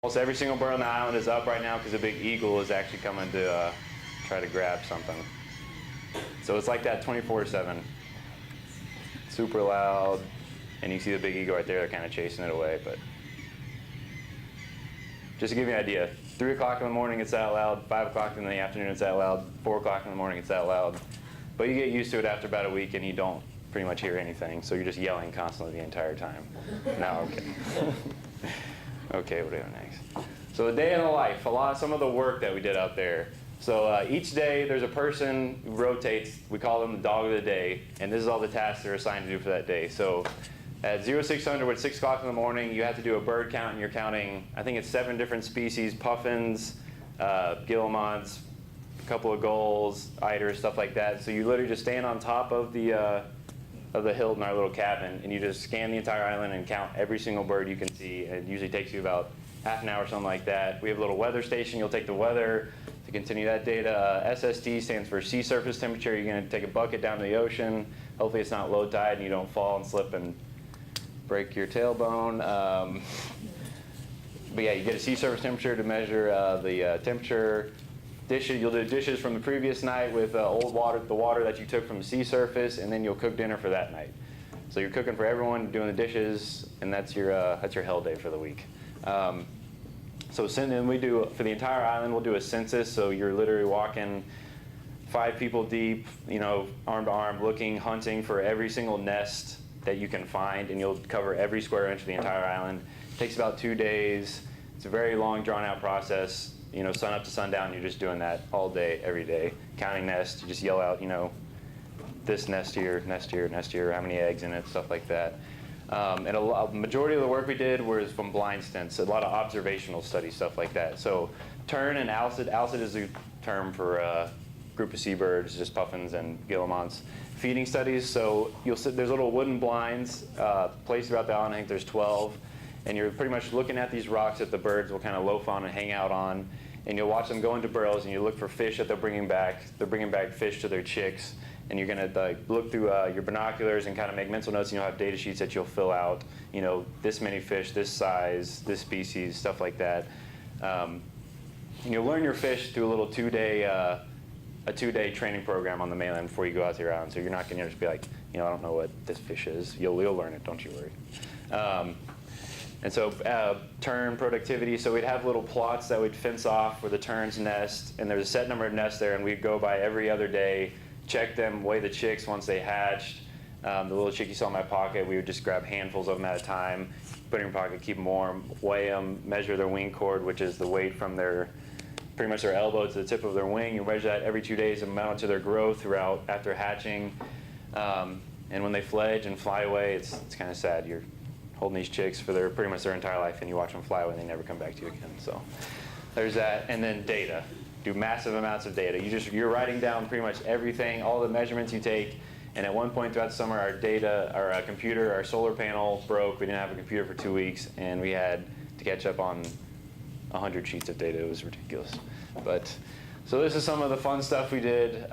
Almost every single bird on the island is up right now because a big eagle is actually coming to try to grab something. So it's like that 24/7. Super loud, and you see the big eagle right there. They're kind of chasing it away. But just to give you an idea, 3 o'clock in the morning it's that loud, 5 o'clock in the afternoon it's that loud, 4 o'clock in the morning it's that loud. But you get used to it after about a week and you don't pretty much hear anything, so you're just yelling constantly the entire time. No, okay. Okay, what do we have next? So the day in the life, some of the work that we did out there. So each day there's a person who rotates. We call them the dog of the day, and this is all the tasks they're assigned to do for that day. So at 0600, when it's 6 o'clock in the morning, you have to do a bird count, and you're counting, I think it's 7 different species: puffins, guillemots, a couple of gulls, eiders, stuff like that. So you literally just stand on top of the hill in our little cabin, and you just scan the entire island and count every single bird you can see. And it usually takes you about half an hour, something like that. We have a little weather station. You'll take the weather to continue that data. SST stands for sea surface temperature. You're going to take a bucket down to the ocean. Hopefully it's not low tide and you don't fall and slip and break your tailbone. But yeah, you get a sea surface temperature to measure the temperature. Dishes, you'll do dishes from the previous night with old water, the water that you took from the sea surface, and then you'll cook dinner for that night. So you're cooking for everyone, doing the dishes, and that's your hell day for the week. So then we do, for the entire island, we'll do a census. So you're literally walking 5 people deep, arm to arm, looking, hunting for every single nest that you can find, and you'll cover every square inch of the entire island. It takes about 2 days. It's a very long, drawn-out process. Sun up to sundown, you're just doing that all day, every day. Counting nests, you just yell out, this nest here, nest here, nest here, how many eggs in it, stuff like that. And a majority of the work we did was from blind stints, a lot of observational study, stuff like that. So tern and alcid is a term for a group of seabirds, just puffins and guillemots. Feeding studies, so there's little wooden blinds placed throughout the island. I think there's 12. And you're pretty much looking at these rocks that the birds will kind of loaf on and hang out on. And you'll watch them go into burrows, and you look for fish that they're bringing back. They're bringing back fish to their chicks. And you're going to look through your binoculars and kind of make mental notes. You'll have data sheets that you'll fill out. This many fish, this size, this species, stuff like that. And you'll learn your fish through a little 2-day training program on the mainland before you go out to your island. So you're not going to just be like, I don't know what this fish is. You'll learn it, don't you worry. And so tern productivity, so we'd have little plots that we'd fence off where the terns nest, and there's a set number of nests there, and we'd go by every other day, check them, weigh the chicks once they hatched. The little chick you saw in my pocket, we would just grab handfuls of them at a time, put in your pocket, keep them warm, weigh them, measure their wing chord, which is the weight from pretty much their elbow to the tip of their wing. You measure that every 2 days and mount to their growth throughout after hatching. And when they fledge and fly away, it's kind of sad. You're holding these chicks for pretty much their entire life, and you watch them fly away and they never come back to you again. So there's that. And then data. Do massive amounts of data. You're writing down pretty much everything, all the measurements you take. And at one point throughout the summer, our computer, our solar panel broke. We didn't have a computer for 2 weeks, and we had to catch up on 100 sheets of data. It was ridiculous. So this is some of the fun stuff we did.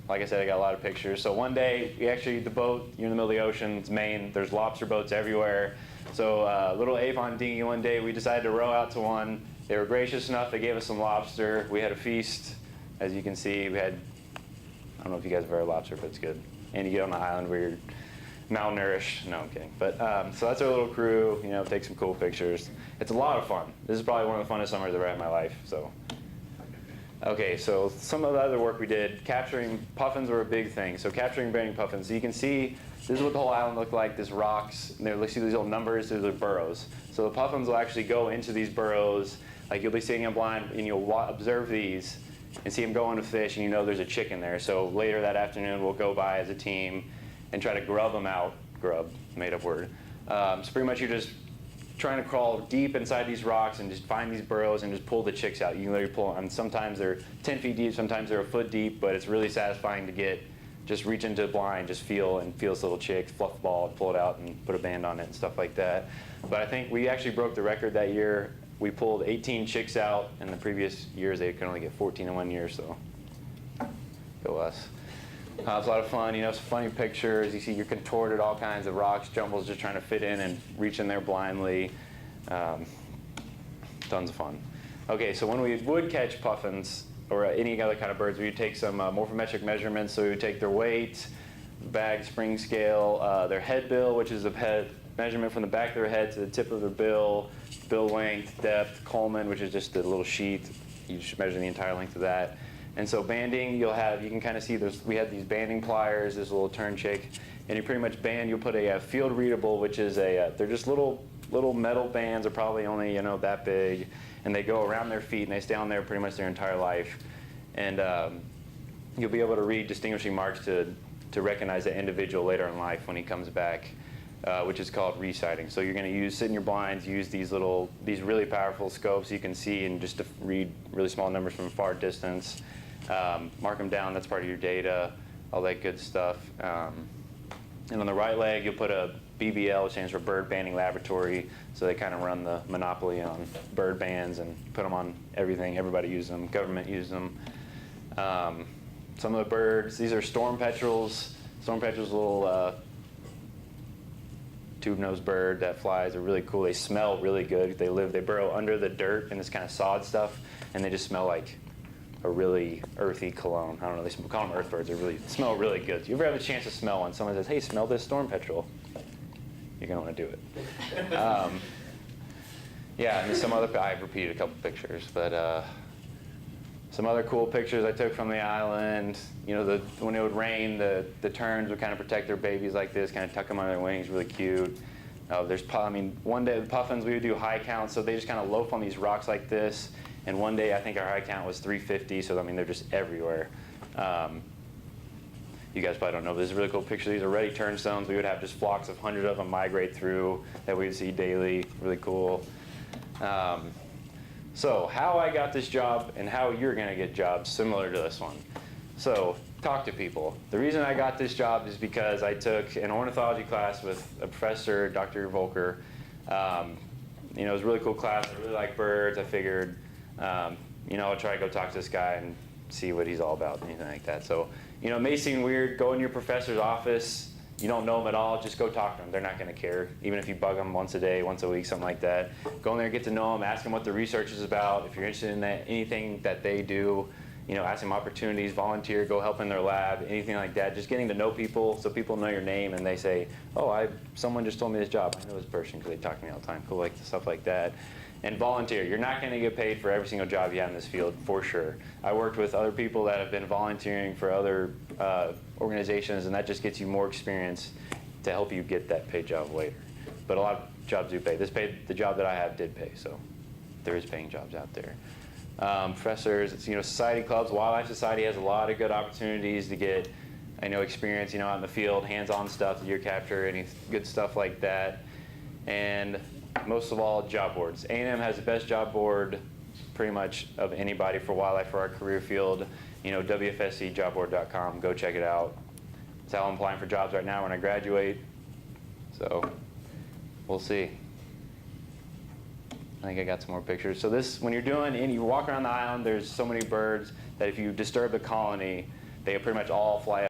Like I said, I got a lot of pictures. So one day, the boat, you're in the middle of the ocean, it's Maine, there's lobster boats everywhere. So little Avon dinghy one day, we decided to row out to one. They were gracious enough, they gave us some lobster. We had a feast, as you can see. I don't know if you guys have ever had lobster, but it's good. And you get on the island where you're malnourished. No, I'm kidding. But so that's our little crew, take some cool pictures. It's a lot of fun. This is probably one of the funnest summers I've ever had in my life. Okay, so some of the other work we did, capturing puffins were a big thing. So capturing breeding puffins. So you can see, this is what the whole island looked like, there's rocks, and you see these little numbers, these are burrows. So the puffins will actually go into these burrows, like you'll be sitting in blind, and you'll observe these, and see them go into fish, and there's a chick in there. So later that afternoon, we'll go by as a team and try to grub them out. Grub, made up word. So pretty much you're just trying to crawl deep inside these rocks and just find these burrows and just pull the chicks out. You can literally pull them. Sometimes they're 10 feet deep, sometimes they're a foot deep, but it's really satisfying to just reach into the blind, just feel this little chick, fluff the ball, and pull it out and put a band on it and stuff like that. But I think we actually broke the record that year. We pulled 18 chicks out. In the previous years, they could only get 14 in 1 year, so go us. It's a lot of fun, some funny pictures. You see you're contorted, all kinds of rocks, jumbles, just trying to fit in and reach in there blindly. tons of fun. Okay, so when we would catch puffins or any other kind of birds, we would take some morphometric measurements. So we would take their weight, bag spring scale, their head bill, which is a measurement from the back of their head to the tip of their bill length, depth, Coleman, which is just a little sheet. You just measure the entire length of that. And so banding, you can kind of see we had these banding pliers, this little turn chick, and you pretty much band, you'll put a field readable, which is they're just little metal bands, are probably only, that big, and they go around their feet and they stay on there pretty much their entire life. And you'll be able to read distinguishing marks to recognize the individual later in life when he comes back, which is called resighting. So you're going to sit in your blinds, use these really powerful scopes you can see and just to read really small numbers from a far distance. Mark them down, that's part of your data, all that good stuff. And on the right leg, you'll put a BBL, which stands for Bird Banding Laboratory. So they kind of run the monopoly on bird bands and put them on everything. Everybody uses them, government uses them. Some of the birds, these are storm petrels. Storm petrels, a little tube-nosed bird that flies. They're really cool. They smell really good. They burrow under the dirt and this kind of sod stuff, and they just smell like a really earthy cologne. I don't know, they call them earth birds. They smell really good. If you ever have a chance to smell one, someone says, hey, smell this storm petrel, you're going to want to do it. Yeah, and some other, I repeated a couple pictures, but some other cool pictures I took from the island. When it would rain, the terns would kind of protect their babies like this, kind of tuck them under their wings, really cute. One day the puffins, we would do high counts, so they just kind of loaf on these rocks like this. And one day, I think our high count was 350, so they're just everywhere. You guys probably don't know, but this is a really cool picture. These are ready turnstones. We would have just flocks of hundreds of them migrate through that we would see daily. Really cool. So how I got this job and how you're going to get jobs similar to this one. So talk to people. The reason I got this job is because I took an ornithology class with a professor, Dr. Volker. It was a really cool class. I really like birds. I figured, I'll try to go talk to this guy and see what he's all about, anything like that. So, it may seem weird. Go in your professor's office. You don't know them at all. Just go talk to them. They're not going to care. Even if you bug them once a day, once a week, something like that. Go in there, get to know them, ask them what the research is about. If you're interested in anything that they do, ask them opportunities, volunteer, go help in their lab, anything like that. Just getting to know people so people know your name and they say, oh, someone just told me this job. I know this person because they talk to me all the time. Cool, like stuff like that. And volunteer. You're not going to get paid for every single job you have in this field, for sure. I worked with other people that have been volunteering for other organizations, and that just gets you more experience to help you get that paid job later. But a lot of jobs do pay. The job that I have did pay, so there is paying jobs out there. Professors, society clubs. Wildlife Society has a lot of good opportunities to get, experience, out in the field, hands-on stuff, deer capture, any good stuff like that. And most of all, job boards. A&M has the best job board pretty much of anybody for wildlife for our career field. WFSCjobboard.com. Go check it out. That's how I'm applying for jobs right now when I graduate. So we'll see. I think I got some more pictures. So when you walk around the island, there's so many birds that if you disturb the colony, they pretty much all fly